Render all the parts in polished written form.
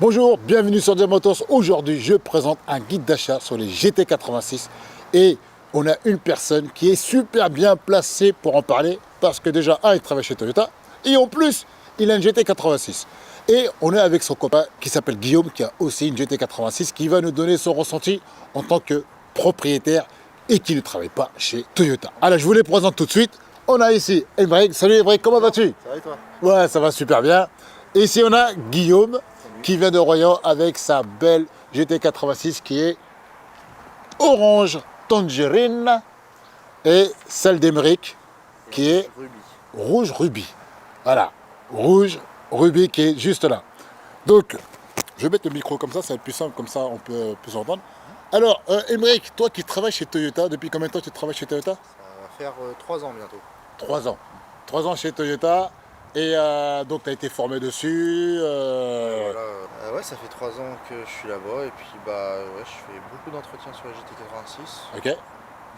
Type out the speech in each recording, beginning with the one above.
Bonjour, bienvenue sur Diamotos. Aujourd'hui, je présente un guide d'achat sur les GT86 et on a une personne qui est super bien placée pour en parler parce que déjà, il travaille chez Toyota et en plus, il a une GT86. Et on est avec son copain qui s'appelle Guillaume, qui a aussi une GT86, qui va nous donner son ressenti en tant que propriétaire et qui ne travaille pas chez Toyota. Alors, je vous les présente tout de suite. On a ici Emric. Salut Emric, comment vas-tu? Ça va et toi? Ouais, ça va super bien. Et ici, on a Guillaume qui vient de Royan avec sa belle GT86 qui est orange tangerine et celle d'Emric qui est Rubis. rouge rubis. Voilà, rouge rubis qui est juste là. Donc, je vais mettre le micro comme ça va être plus simple, comme ça on peut plus entendre. Alors, Emric, toi qui travailles chez Toyota, depuis combien de temps tu travailles chez Toyota? Ça va faire 3 ans bientôt. 3 ans. 3 ans chez Toyota. Et donc, tu as été formé dessus. Voilà, ouais, ça fait 3 ans que je suis là-bas et puis je fais beaucoup d'entretiens sur la GT86. Ok.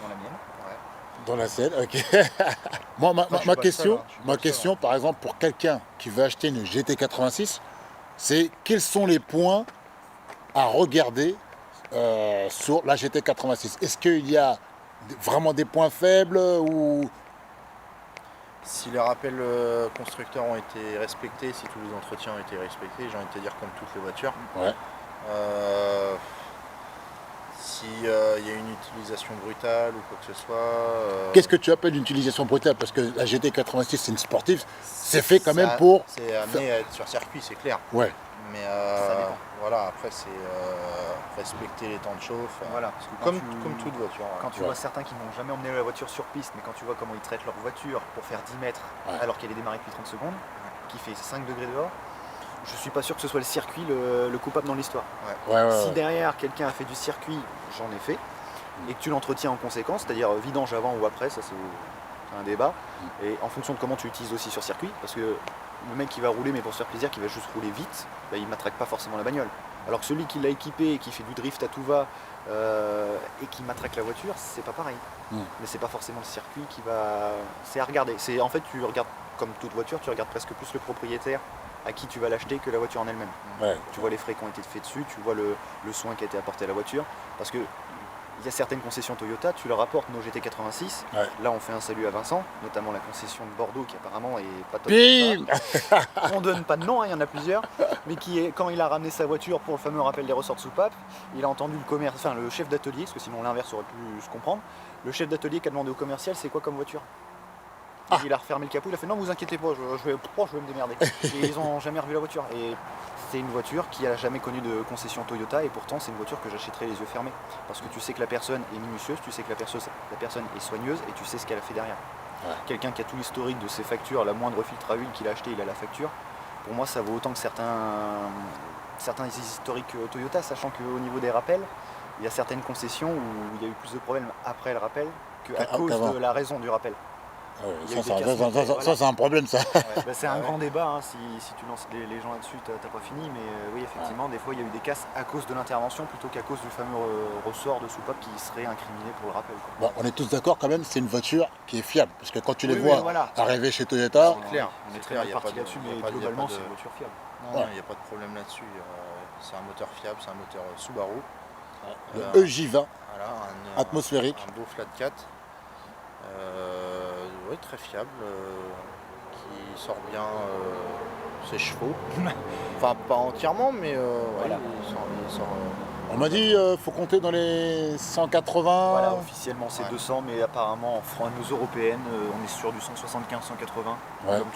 Dans la mienne. Ouais. Dans la scène, ok. Moi, ma question, par exemple, pour quelqu'un qui veut acheter une GT86, c'est quels sont les points à regarder sur la GT86? Est-ce qu'il y a vraiment des points faibles ou... Si les rappels constructeurs ont été respectés, si tous les entretiens ont été respectés, j'ai envie de te dire comme toutes les voitures. Ouais. S'il y a une utilisation brutale ou quoi que ce soit. Qu'est-ce que tu appelles une utilisation brutale? Parce que la GT86 c'est une sportive, c'est fait quand même pour... C'est amené à être sur circuit, c'est clair. Ouais. Mais Ça dépend. voilà, après c'est respecter les temps de chauffe. Voilà, parce que Comme toute voiture. quand tu vois certains qui n'ont jamais emmené la voiture sur piste, mais quand tu vois comment ils traitent leur voiture pour faire 10 mètres Ouais. alors qu'elle est démarrée depuis 30 secondes, qui fait 5 degrés dehors, je suis pas sûr que ce soit le circuit le coupable dans l'histoire. Ouais. Si derrière quelqu'un a fait du circuit, j'en ai fait, et que tu l'entretiens en conséquence, c'est-à-dire vidange avant ou après, ça c'est un débat, et en fonction de comment tu l'utilises aussi sur circuit, parce que le mec qui va rouler mais pour se faire plaisir, qui va juste rouler vite, il matraque pas forcément la bagnole. Alors que celui qui l'a équipé et qui fait du drift à tout va et qui matraque la voiture, c'est pas pareil. Mais c'est pas forcément le circuit qui va... C'est à regarder. En fait, tu regardes, comme toute voiture, tu regardes presque plus le propriétaire à qui tu vas l'acheter que la voiture en elle-même. Ouais. Tu vois les frais qui ont été faits dessus, tu vois le soin qui a été apporté à la voiture. Parce que il y a certaines concessions Toyota, tu leur apportes nos GT86. Ouais. Là, on fait un salut à Vincent, notamment la concession de Bordeaux qui apparemment est pas top. Bim. On donne pas de nom, il y en a plusieurs, mais quand il a ramené sa voiture pour le fameux rappel des ressorts de soupape, il a entendu le chef d'atelier, parce que sinon l'inverse aurait pu se comprendre. Le chef d'atelier qui a demandé au commercial c'est quoi comme voiture. Il a refermé le capot, il a fait non, vous inquiétez pas, je vais me démerder. Et ils ont jamais revu la voiture. Et c'est une voiture qui a jamais connu de concession Toyota et pourtant c'est une voiture que j'achèterai les yeux fermés. Parce que tu sais que la personne est minutieuse, tu sais que la personne est soigneuse et tu sais ce qu'elle a fait derrière. Ouais. Quelqu'un qui a tout l'historique de ses factures, la moindre filtre à huile qu'il a acheté, il a la facture. Pour moi ça vaut autant que certains historiques Toyota, sachant qu'au niveau des rappels, il y a certaines concessions où il y a eu plus de problèmes après le rappel qu'à cause de la raison du rappel. Ah ouais, Il y a eu des ça, casses, c'est un problème ça. C'est un grand débat, hein, si tu lances les gens là-dessus, t'as pas fini, mais oui, effectivement, des fois il y a eu des casses à cause de l'intervention plutôt qu'à cause du fameux ressort de soupape qui serait incriminé pour le rappel. Quoi. Bon, on est tous d'accord quand même, c'est une voiture qui est fiable. Parce que quand tu les Oui, vois voilà. arriver chez Toyota, C'est clair. On est C'est très clair, mal y a parti pas de- là-dessus, y a mais pas de- globalement y a pas c'est de- une voiture fiable. Non, il n'y a pas de problème là-dessus. C'est un moteur fiable, c'est un moteur Subaru. le EJ20 Voilà, atmosphérique. Un beau flat 4. Oui, très fiable. Qui sort bien ses chevaux. Enfin, pas entièrement, mais Voilà. il sort, On m'a dit faut compter dans les 180. Voilà, officiellement c'est Ouais. 200, mais apparemment en France européenne, on est sur du 175-180. Ouais. Comme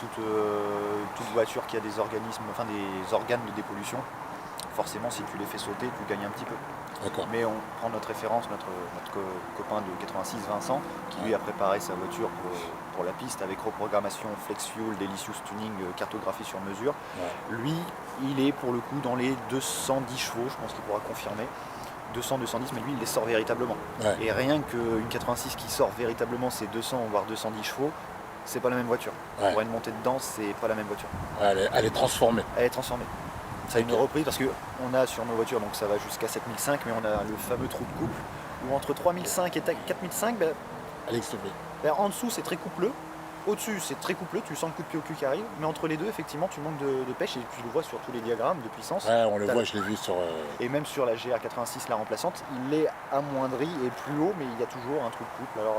toute voiture qui a des organismes, enfin des organes de dépollution. Forcément, si tu les fais sauter, tu gagnes un petit peu. D'accord. Mais on prend notre référence, notre copain de 86, Vincent, qui lui a préparé sa voiture pour la piste avec reprogrammation Flex Fuel, Delicious Tuning, cartographie sur mesure. Ouais. Lui, il est pour le coup dans les 210 chevaux, je pense qu'il pourra confirmer. 200-210, mais lui, il les sort véritablement. Ouais. Et rien qu'une 86 qui sort véritablement ses 200 voire 210 chevaux, c'est pas la même voiture. Ouais. Pour une montée dedans, c'est pas la même voiture. Elle est transformée. Elle est transformée. Ça a une reprise parce qu'on a sur nos voitures, donc ça va jusqu'à 7005, mais on a le fameux trou de couple où entre 3005 et 4005, Elle est extrêmée. en dessous c'est très coupleux au-dessus, c'est très couplé, tu sens le coup de pied au cul qui arrive, mais entre les deux, effectivement, tu manques de pêche et tu le vois sur tous les diagrammes de puissance. Ouais, on le T'as- voit, je l'ai vu sur. Et même sur la GR86, la remplaçante, il est amoindri et plus haut, mais il y a toujours un trou de couple. Alors,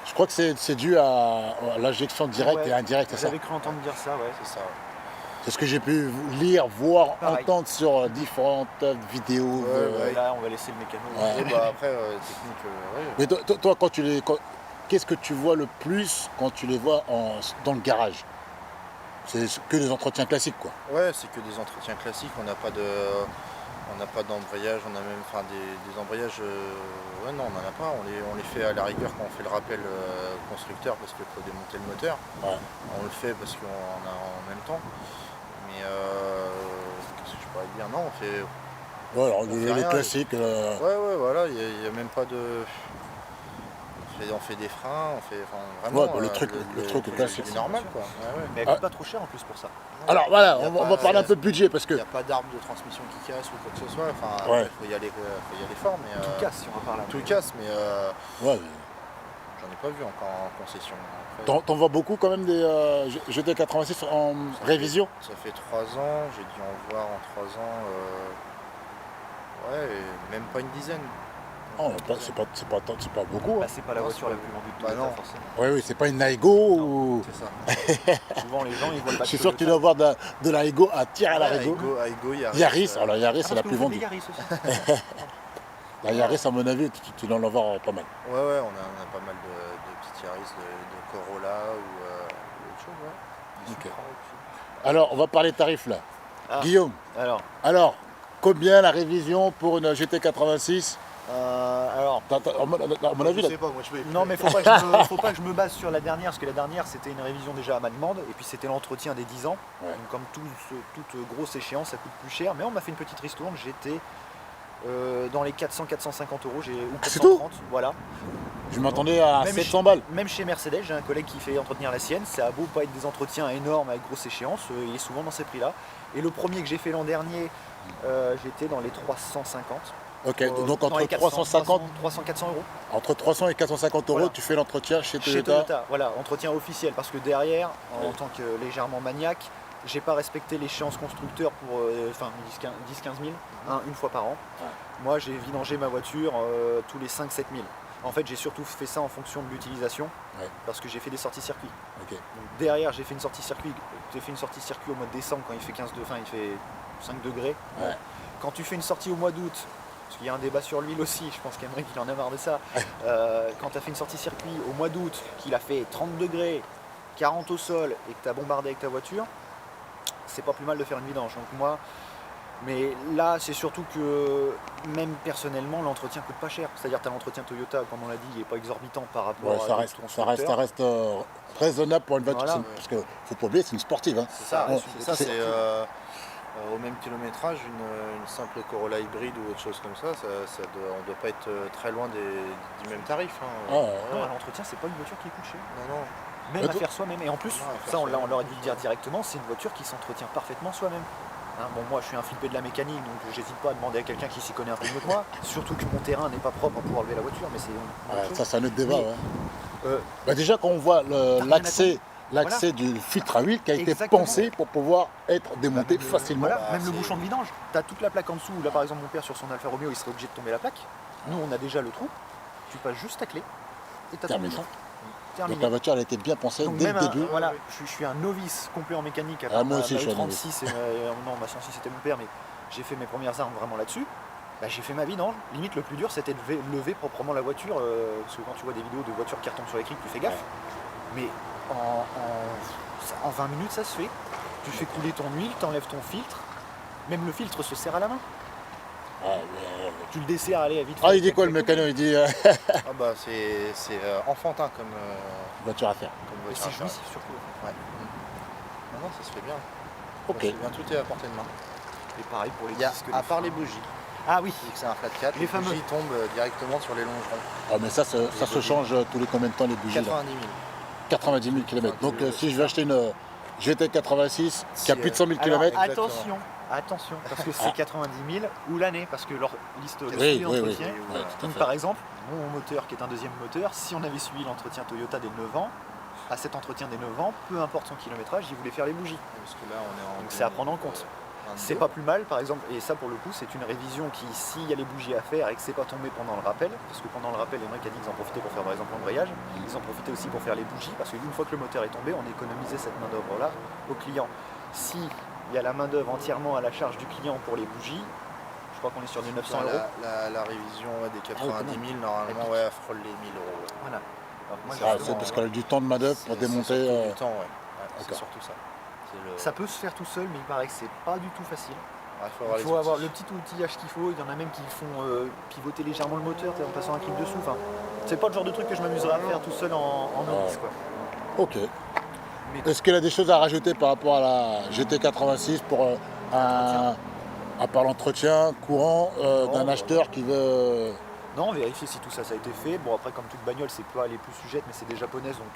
Je crois que c'est dû à l'injection directe ouais, et indirecte, c'est ça. j'avais cru entendre dire ça, ouais. C'est ça. C'est ce que j'ai pu lire, voir, Pareil. entendre sur différentes vidéos. Ouais, Là, on va laisser le mécano. Ouais. Et bah, après, technique, ouais. Mais toi, qu'est-ce que tu vois le plus quand tu les vois dans le garage? C'est que des entretiens classiques, quoi. Ouais, c'est que des entretiens classiques, on n'a pas d'embrayage, on a même des embrayages, ouais non on n'en a pas, on les fait à la rigueur quand on fait le rappel constructeur parce qu'il faut démonter le moteur. Ouais. On le fait parce qu'on a en même temps. Mais qu'est-ce que je pourrais dire? Non, on fait. Ouais, alors, On fait les rien. classiques. Ouais, voilà, il n'y a même pas de. On fait des freins, on fait. Enfin, vraiment. Ouais, bah, le truc classique. C'est normal quoi. Ouais, ouais. Mais elle coûte pas trop cher en plus pour ça. Alors voilà, Y a on pas- va parler un peu de budget parce que. Il n'y a pas d'arbre de transmission qui casse ou quoi que ce soit. Enfin, Ouais. faut y aller fort, mais. Tout casse si on en parle là. Tout casse, mais Ouais, j'en ai pas vu encore en concession. Après, t'en vois beaucoup quand même des GT86 en révision? ça fait 3 ans, j'ai dû en voir en 3 ans. Ouais, et même pas une dizaine. Oh, c'est pas beaucoup. Bah, Hein. c'est pas la Non, voiture c'est la pas- plus vendue de bah, Toyota non. forcément. Oui, c'est pas une Aigo ou. C'est ça. Souvent les gens ils voient le Je bac suis sûr que tu Toyota. dois voir de la Aigo à tir à la Aigo. Aigo, Yaris, euh, alors Yaris Ah, c'est parce la que plus vous faites des vendue. Yaris aussi. La Yaris, à mon avis, tu dois en avoir pas mal. Ouais, on a pas mal de petites Yaris, de Corolla ou autre chose, ouais. Des Ok. Supra aussi. Alors, on va parler tarifs là. Ah. Guillaume, Alors, combien la révision pour une GT86? alors. À mon avis, Je là, sais pas, moi je vais. Non mais faut pas que je me base sur la dernière, parce que la dernière c'était une révision déjà à ma demande, et puis c'était l'entretien des 10 ans. Ouais. Donc comme toute grosse échéance, ça coûte plus cher, mais on m'a fait une petite ristourne, j'étais dans les 400-450 euros, ou C'est tout 430, voilà. je m'attendais à Même 700 balles. Même chez Mercedes, j'ai un collègue qui fait entretenir la sienne, ça a beau pas être des entretiens énormes avec grosse échéance, il est souvent dans ces prix-là. Et le premier que j'ai fait l'an dernier, j'étais dans les 350. Ok, donc dans entre les 400, 350, 300-400 euros. entre 300 et 450 euros, Voilà. tu fais l'entretien chez Chez Toyota. Toyota, voilà, entretien officiel, parce que derrière, en Ouais. tant que légèrement maniaque, j'ai pas respecté l'échéance constructeur pour 10-15 000, une fois par an. Ouais. Moi, j'ai vidangé ma voiture tous les 5-7 000. En fait, j'ai surtout fait ça en fonction de l'utilisation, Ouais. parce que j'ai fait des sorties circuit. Ok. Donc, derrière, j'ai fait une sortie circuit. J'ai fait une sortie circuit au mois de décembre quand il fait il fait 5 degrés. Ouais. Quand tu fais une sortie au mois d'août, parce qu'il y a un débat sur l'huile aussi, je pense qu'Emeric il en a marre de ça. Quand tu as fait une sortie circuit au mois d'août, qu'il a fait 30 degrés, 40 au sol et que tu as bombardé avec ta voiture, c'est pas plus mal de faire une vidange. Donc moi, mais là c'est surtout que même personnellement l'entretien coûte pas cher. C'est-à-dire tu as l'entretien Toyota, comme on l'a dit, il n'est pas exorbitant par rapport Ouais, à ça d'autres reste constructeurs. raisonnable pour une voiture. Voilà. Parce que faut pas oublier, c'est une sportive. Hein. C'est ça, Ouais, c'est ça, c'est- c'est au même kilométrage, une simple Corolla hybride ou autre chose comme ça, on doit pas être très loin du même tarif. Hein. Ah, ouais. Non, à l'entretien, c'est pas une voiture qui coûte cher. Non. Même Mais à toi- faire soi-même. Et en plus, Ouais, à faire ça on soi-même. leur a dû le dire directement, c'est une voiture qui s'entretient parfaitement soi-même. Hein, bon, moi je suis un flippé de la mécanique, donc j'hésite pas à demander à quelqu'un qui s'y connaît un peu mieux que moi. Surtout que mon terrain n'est pas propre pour enlever la voiture, mais c'est une autre Ouais, chose. ça, c'est un autre débat. Mais- ouais. Euh, Bah, déjà, quand on voit rien l'accès du filtre à huile qui a été Exactement. pensé pour pouvoir être démonté Bah, facilement. Voilà, Bah, même le c'est- bouchon de vidange. Tu as toute la plaque en dessous. Là par exemple mon père sur son Alfa Romeo il serait obligé de tomber la plaque. Nous on a déjà le trou. Tu passes juste ta clé et tu as ton Terminé. bouchon. Donc Terminé. la voiture, elle a été bien pensée Donc dès même le début. voilà, je suis un novice complet en mécanique. À Ah, part moi aussi, ma je suis un E36 et non, ma 106 c'était mon père, mais j'ai fait mes premières armes vraiment là-dessus. Bah, j'ai fait ma vidange. Limite le plus dur c'était de lever proprement la voiture, parce que quand tu vois des vidéos de voitures qui retombent sur les criques, tu fais gaffe. Mais en 20 minutes ça se fait. Tu fais couler ton huile, t'enlèves ton filtre. Même le filtre se serre à la main. Ah, Tu le desserres, allez, vite. il dit quoi le mécano? Il dit Ah bah c'est enfantin comme voiture à faire. comme Et voiture. c'est jouissif surtout. Ouais. Non, ça se fait bien. Ok. Ça se fait bien, tout est à portée de main. Et pareil pour les Il y a, disques. à part les bougies, Ah oui, vu que c'est un flat 4, Les les fameux. bougies tombent directement sur les longerons. Ah, mais ça se change tous les combien de temps les bougies là 90 000. 90 000 km. Donc 90 000, si je vais acheter une GT86 qui a Si, plus de 100 000 alors, km, attention, attention, parce que c'est 90 000 ou l'année, parce que leur liste le Oui, suivi oui, l'entretien. oui, tout à Donc fait. par exemple, mon moteur qui est un deuxième moteur, si on avait suivi l'entretien Toyota des 9 ans, à cet entretien des 9 ans, peu importe son kilométrage, il voulait faire les bougies. Parce que là, on est en. Donc c'est à prendre en compte. 22. C'est pas plus mal, par exemple, et ça pour le coup, c'est une révision qui, s'il y a les bougies à faire et que c'est pas tombé pendant le rappel, parce que pendant le rappel, les mecs a dit qu'ils en profitaient pour faire par exemple l'embrayage, ils en profitaient aussi pour faire les bougies, parce qu'une fois que le moteur est tombé, on économisait cette main-d'œuvre-là au client. Si il y a la main-d'œuvre entièrement à la charge du client pour les bougies, je crois qu'on est sur du 900 euros. La révision des 90 000, Elle normalement, pique. ouais, elle frôle les 1000 euros. Voilà. Alors, moi, Ah, justement, c'est parce qu'elle a du temps de main-d'œuvre pour démonter. C'est surtout du temps, ouais. C'est d'accord. surtout ça. ça peut se faire tout seul, mais il paraît que c'est pas du tout facile. Il faut Il faut avoir les le petit outillage qu'il faut. Il y en a même qui font pivoter légèrement le moteur en passant un clip dessous. Enfin, c'est pas le genre de truc que je m'amuserais à faire tout seul en novice, quoi. Ok. Est-ce qu'il a des choses à rajouter par rapport à la GT86 pour à part l'entretien courant d'un acheteur qui veut. Non, vérifier si tout ça, ça a été fait. Bon, après, comme toute bagnole, c'est pas les plus sujettes, mais c'est des japonaises, donc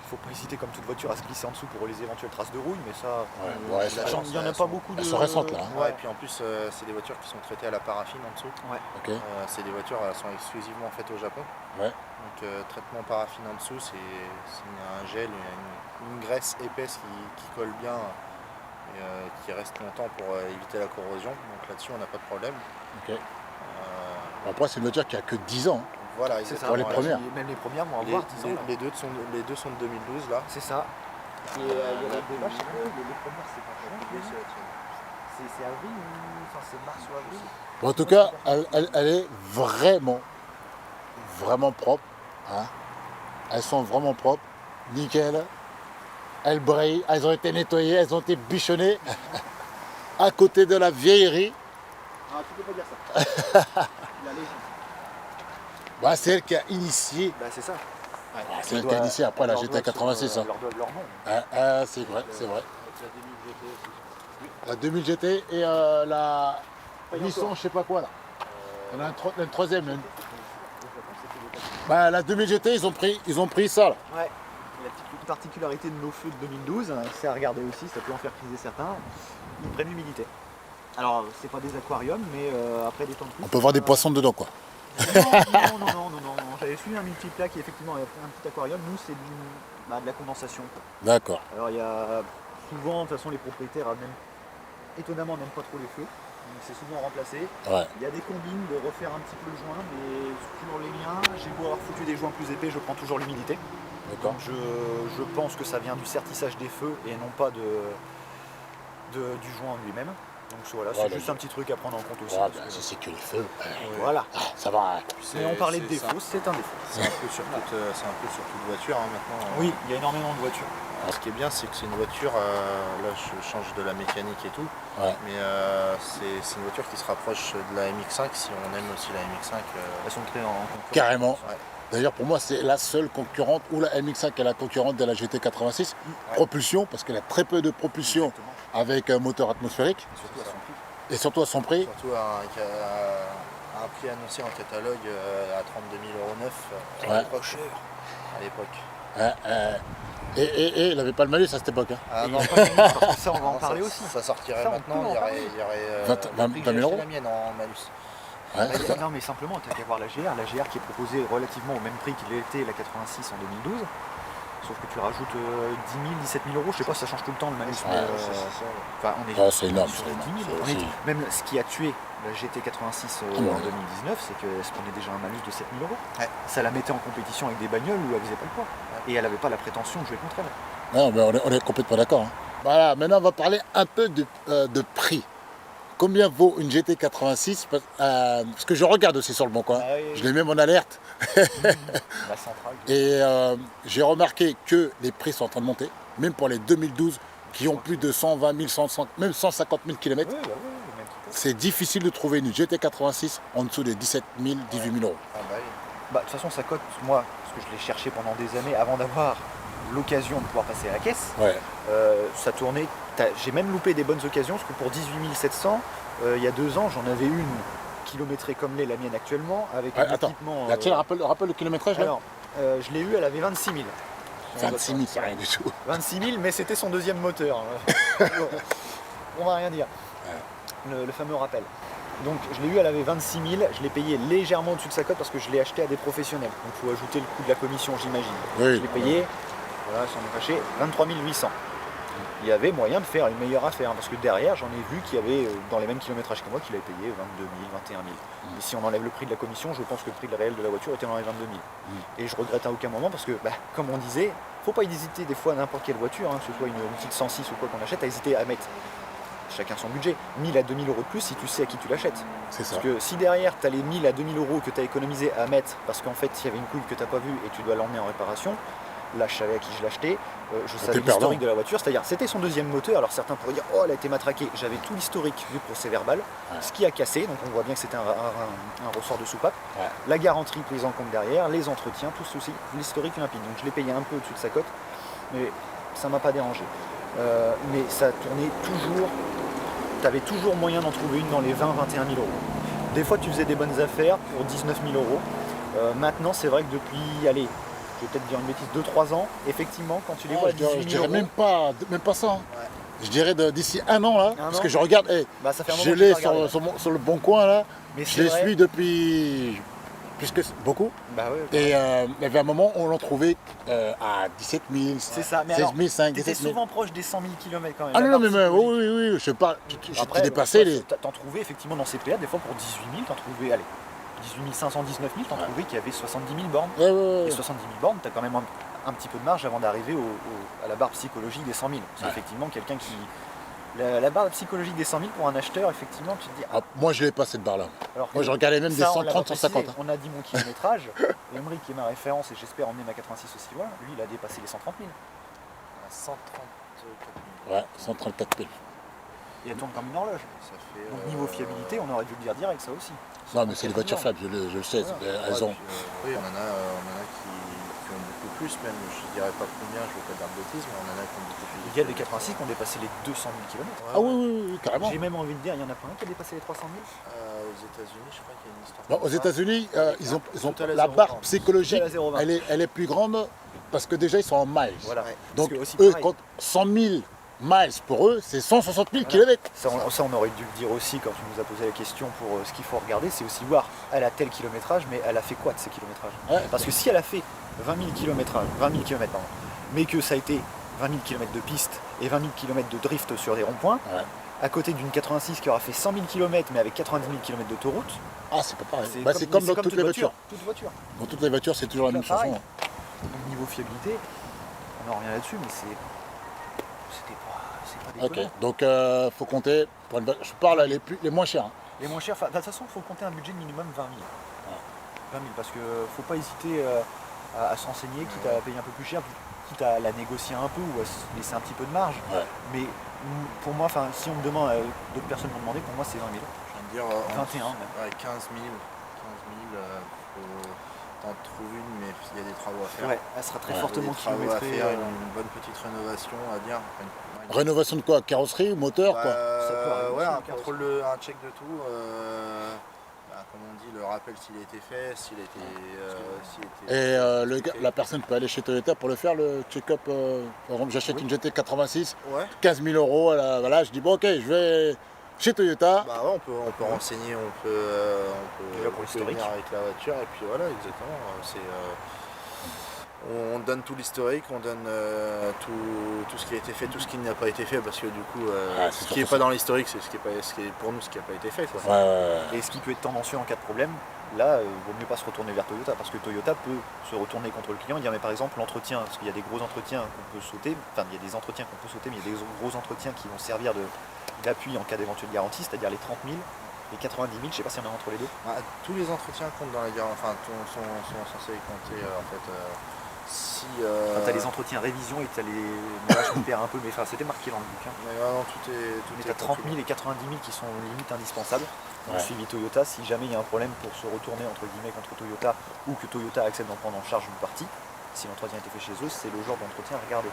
il faut pas hésiter, comme toute voiture, à se glisser en dessous pour les éventuelles traces de rouille. Mais ça, Ouais, il y en a pas beaucoup de. elles sont récentes là. Hein. Ouais, et puis en plus, c'est des voitures qui sont traitées à la paraffine en dessous. Ok. C'est des voitures, elles sont exclusivement faites au Japon. Ouais. Donc, traitement paraffine en dessous, c'est un gel, une graisse épaisse qui colle bien et qui reste longtemps pour éviter la corrosion. Donc là-dessus, on n'a pas de problème. Ok. Après, c'est une voiture qui a que 10 ans. Hein. Voilà, C'est ça. Pour les exactement. premières. Même les premières vont avoir 10 ans. Les deux sont de 2012 là. C'est ça. Et il y a la débat, je sais pas, les premières, c'est pas cher. C'est avril ou. Enfin, c'est mars ou avril. Bon, en tout cas, elle est vraiment propre. Hein. Elles sont vraiment propres. Nickel. Elles brillent. Elles ont été nettoyées. Elles ont été bichonnées. À côté de la vieillerie. Ah, tu peux pas dire ça. La légende. Bah, c'est elle qui a initié. Bah, c'est ça. C'est elle qui a initié après la GT 86. Hein. Leur nom. C'est vrai, c'est vrai. La 2000 GT et la 800, je sais pas quoi là. On a une troisième. Là. Bah, la 2000 GT, ils ont pris ça là. Ouais. La petite particularité de nos feux de 2012, c'est à regarder aussi, ça peut en faire criser certains. Ils prennent l'humidité. Alors, c'est pas des aquariums, mais après des temps de pluie. On peut voir des poissons dedans quoi. Non. J'avais suivi un multiplat qui effectivement avait un petit aquarium. Nous, c'est de la condensation. D'accord. Alors, il y a souvent, de toute façon, les propriétaires étonnamment n'aiment pas trop les feux. Donc, c'est souvent remplacé. Ouais. Il y a des combines de refaire un petit peu le joint, mais sur les miens, j'ai beau avoir foutu des joints plus épais, je prends toujours l'humidité. D'accord. Donc, je pense que ça vient du sertissage des feux et non pas du joint en lui-même. Donc voilà, c'est juste un petit truc à prendre en compte aussi. Ouais, bah, si c'est que les feux. Voilà. Ça va. Hein. Mais on parlait de défauts, c'est un défaut. C'est un peu sur toute voiture hein, maintenant. Oui, il y a énormément de voitures. Alors, ce qui est bien, c'est que c'est une voiture, là je change de la mécanique et tout, Ouais. mais c'est une voiture qui se rapproche de la MX5 si on aime aussi la MX5. Elles sont créées en concurrence. Carrément. Ouais. D'ailleurs, pour moi, c'est la seule concurrente, ou la MX5 est la concurrente de la GT86. Propulsion, parce qu'elle a très peu de propulsion Exactement. avec un moteur atmosphérique, Et surtout à son prix. et surtout à son prix. Surtout un prix annoncé en catalogue à 32 000 € neuf Ouais. à l'époque. Et il n'avait pas le malus à cette époque. Hein. Ah Et non, il y a pas de parce que ça, on va en non, parler ça, aussi. ça sortirait Ça, on maintenant, peut en il y parler. aurait 20 le prix que 000 j'ai acheté euros. la mienne en malus. Ouais. Non, mais simplement, t'as qu'à voir la GR qui est proposée relativement au même prix qu'il était la 86 en 2012. Sauf que tu rajoutes 10 000, 17 000 euros, je sais pas si ça change tout le temps le malus. Ouais, mais, enfin, on est Ouais, c'est énorme. sur c'est les énorme. 10 000. C'est- On est- même ce qui a tué la GT86 ouais. en 2019, c'est qu'elle se prenait déjà un malus de 7 000 euros. Ouais. Ça la mettait en compétition avec des bagnoles où elle faisait pas le poids. Et elle avait pas la prétention de jouer contre elle. Non, mais on est complètement d'accord. Hein. Voilà, maintenant on va parler un peu de prix. Combien vaut une GT86 parce que je regarde aussi sur le bon coin. Ah oui, oui. Je les mets mon alerte. La centrale. Et j'ai remarqué que les prix sont en train de monter, même pour les 2012 qui ont plus de 120 000, 100, même 150 000 km. Oui, bah oui, le même qui passe. C'est difficile de trouver une GT86 en dessous des 17 000, 18 000 euros. Ah bah oui. Bah, de toute façon, ça cote, moi, parce que je l'ai cherché pendant des années avant d'avoir l'occasion de pouvoir passer à la caisse. Ouais. Ça tournait. J'ai même loupé des bonnes occasions, parce que pour 18 700, il y a 2 ans, j'en avais une kilométrée comme l'est la mienne actuellement, avec Ouais, un attends. équipement. Là, tiens, rappelle le kilométrage là. Alors, je l'ai eu, elle avait 26 000. 26 000, c'est rien du tout. 26 000, mais c'était son deuxième moteur. Bon, on va rien dire. Le fameux rappel. Donc je l'ai eu, elle avait 26 000, je l'ai payé légèrement au-dessus de sa cote parce que je l'ai acheté à des professionnels. Donc il faut ajouter le coût de la commission, j'imagine. Oui. Je l'ai payé Voilà, sans me cacher, 23 800. Il y avait moyen de faire une meilleure affaire, hein, parce que derrière, j'en ai vu qu'il y avait, dans les mêmes kilométrages que moi, qu'il avait payé 22 000, 21 000. Et si on enlève le prix de la commission, je pense que le prix réel de la voiture était dans les 22 000. Et je regrette à aucun moment, parce que, comme on disait, faut pas hésiter des fois à n'importe quelle voiture, hein, que ce soit une petite 106 ou quoi qu'on achète, à hésiter à mettre chacun son budget. 1000 à 2000 euros de plus si tu sais à qui tu l'achètes. C'est ça. Parce que si derrière, tu as les 1000 à 2000 euros que tu as économisé à mettre, parce qu'en fait, il y avait une couille que tu n'as pas vue et tu dois l'emmener en réparation, là, je savais à qui je l'achetais, je savais l'historique de la voiture, c'est-à-dire c'était son deuxième moteur. Alors certains pourraient dire, oh, elle a été matraquée. J'avais tout l'historique vu procès-verbal, ce qui a cassé, donc on voit bien que c'était un ressort de soupape. Ouais. La garantie prise en compte derrière, les entretiens, tout ceci, l'historique limpide. Donc je l'ai payé un peu au-dessus de sa cote, mais ça m'a pas dérangé. Mais ça tournait toujours, tu avais toujours moyen d'en trouver une dans les 20-21 000 euros. Des fois tu faisais des bonnes affaires pour 19 000 euros. Maintenant c'est vrai que depuis, allez, je vais peut-être dire une bêtise, 2-3 ans, effectivement, quand tu les vois à 18 000 je dirais euros, même pas ça. Hein. Ouais. Je dirais d'ici un an là, parce an. que je regarde, ça fait un moment je que j'ai l'ai pas regardé. sur le bon coin là, Mais je c'est les vrai. suis depuis plus que beaucoup. Bah ouais, Et il y avait un moment où on l'en trouvait à 17 000, c'est ça. Mais 16 alors, 500, t'étais 17 000. souvent proche des 100 000 km quand même. Ah La non, mais partie oui, psychologique. oui, je sais pas, j'ai Après, dépassé les... t'en trouvais effectivement dans CPA, des fois pour 18 000, t'en trouvais, allez, 18 500, 19 000, t'en trouvais qu'il y avait 70 000 bornes. Ouais. Et 70 000 bornes, t'as quand même un petit peu de marge avant d'arriver à la barre psychologique des 100 000. C'est effectivement quelqu'un qui... La barre psychologique des 100 000 pour un acheteur, effectivement, tu te dis... Ah, moi je l'ai pas cette barre là. Alors que Moi je regardais même des ça, on l'a 130, pas précisé. 150. On a dit mon kilométrage. Emery qui est ma référence et j'espère emmener ma 86 aussi loin, lui il a dépassé les 130 000. À 134 000. Ouais, 134 000. Et elle tourne comme une horloge. Ça fait, Donc niveau fiabilité, on aurait dû le dire direct ça aussi. Non mais c'est des voitures 134 fiables, je le sais, Voilà. elles ont... Oui, on en a qui ont beaucoup plus même. Je dirais pas combien, je veux pas dire de bêtises, mais on en a qui ont beaucoup plus. Il y a des 86 qui ont dépassé les 200 000 km. Ah oui, carrément. J'ai même envie de dire, il y en a pas un qui a dépassé les 300 000. Aux États-Unis, je crois qu'il y a une histoire. Non, comme aux ça. États-Unis, ils ont Tout à la la 0,20. barre psychologique, Tout à la 0,20. elle est plus grande parce que déjà ils sont en miles. Voilà. Ouais. Parce Donc que aussi, eux, pareil, quand 100 000 miles pour eux, c'est 160 000 Voilà. km. ça, on aurait dû le dire aussi quand tu nous as posé la question pour ce qu'il faut regarder, c'est aussi voir, elle a tel kilométrage, mais elle a fait quoi de ces kilométrages? Ouais. Parce que si elle a fait 20 000 km, mais que ça a été 20 000 km de piste et 20 000 km de drift sur des ronds-points, Ouais. à côté d'une 86 qui aura fait 100 000 km mais avec 90 000 km d'autoroute, Ah, c'est pas pareil. C'est comme dans toutes toute les voitures. Toute voiture. Dans toutes les voitures, c'est toujours la même Pareil. chanson. Donc, niveau fiabilité, on en revient là-dessus, mais c'est pas Ok, déconnant. donc faut compter. Pour une... Je parle les moins chers. Hein. Les moins chers, de toute façon, il faut compter un budget de minimum 20 000. 20 000, parce que faut pas hésiter à se renseigner, quitte à payer un peu plus cher, quitte à la négocier un peu ou à se laisser un petit peu de marge. Ouais. Mais pour moi, si on me demande, d'autres personnes m'ont demandé, pour moi c'est 20 000. Je viens de dire 21 même. ouais, 15 000. 15 000, t'en trouves une, mais il y a des travaux à faire. Ouais, elle sera très Ouais. fortement Des travaux à kilométrée. faire, une bonne petite rénovation à dire. Rénovation de quoi? Carrosserie ou moteur quoi? Ça peut arriver ouais, aussi, un le contrôle, un check de tout. Comme on dit, le rappel s'il a été fait, s'il a été. Et la personne peut aller chez Toyota pour le faire, le check-up. Par exemple, j'achète Oui. une GT86, Ouais. 15 000 euros. Voilà, je dis bon, ok, je vais chez Toyota. Bah ouais, on peut renseigner, on peut Déjà pour l'historique. venir avec la voiture et puis voilà, exactement. On donne tout l'historique, on donne tout ce qui a été fait, tout ce qui n'a pas été fait, parce que du coup, c'est ce qui n'est surtout pas dans l'historique, c'est ce qui est pour nous ce qui n'a pas été fait. Quoi. Ouais. Et ce qui peut être tendancieux en cas de problème, là, vaut mieux pas se retourner vers Toyota, parce que Toyota peut se retourner contre le client et dire, mais par exemple, l'entretien, parce qu'il y a des gros entretiens qu'on peut sauter, enfin, il y a des entretiens qu'on peut sauter, mais il y a des gros entretiens qui vont servir d'appui en cas d'éventuelle garantie, c'est-à-dire les 30 000, les 90 000, je sais pas s'il y en a entre les deux. Tous les entretiens comptent dans la garantie, enfin, sont censés compter en fait. Si. Enfin, t'as les entretiens révision et t'as les. Mais là, je me perds un peu, mais enfin, c'était marqué dans le bouquin. Mais non, tout est. Mais t'as 30 000 et 90 000 qui sont limite indispensables. Dans le Ouais. suivi Toyota, si jamais il y a un problème pour se retourner entre guillemets contre Toyota ou que Toyota accepte d'en prendre en charge une partie, si l'entretien a été fait chez eux, c'est le genre d'entretien à regarder.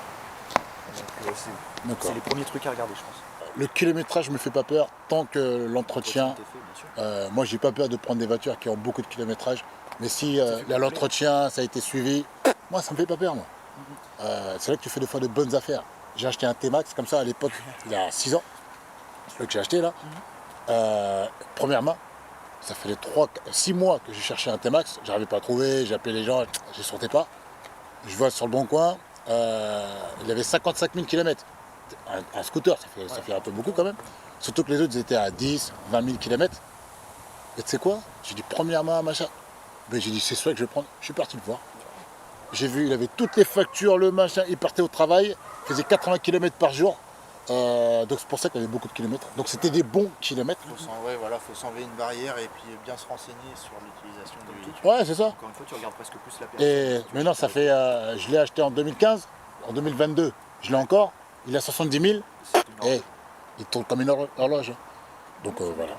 Donc, c'est D'accord. les premiers trucs à regarder, je pense. Le kilométrage me fait pas peur tant que l'entretien. L'entretien était fait, bien sûr. Moi, j'ai pas peur de prendre des voitures qui ont beaucoup de kilométrage. Mais si l'entretien, ça a été suivi, moi, ça me fait pas peur, moi. C'est là que tu fais des fois de bonnes affaires. J'ai acheté un T-Max comme ça à l'époque, il y a 6 ans. Celui que j'ai acheté là. Première main, ça fait 6 mois que j'ai cherché un T-Max. J'arrivais pas à trouver, j'ai appelé les gens, je ne sortais pas. Je vois sur le bon coin, il avait 55 000 km. Un scooter, ça fait un peu beaucoup quand même. Surtout que les autres ils étaient à 10, 20 000 km. Et tu sais quoi? J'ai dit premièrement, machin. Ben, j'ai dit c'est celui que je vais prendre. Je suis parti le voir. J'ai vu, il avait toutes les factures, le machin. Il partait au travail, il faisait 80 km par jour. Donc c'est pour ça qu'il avait beaucoup de kilomètres. Donc c'était des bons kilomètres. Faut s'enlever une barrière et puis bien se renseigner sur l'utilisation du véhicule. Ouais, c'est ça. Encore une fois, tu regardes presque plus la personne. Et maintenant, ça fait. Je l'ai acheté en 2015. En 2022, je l'ai encore. Il a 70 000. Et il tourne comme une horloge. Donc voilà.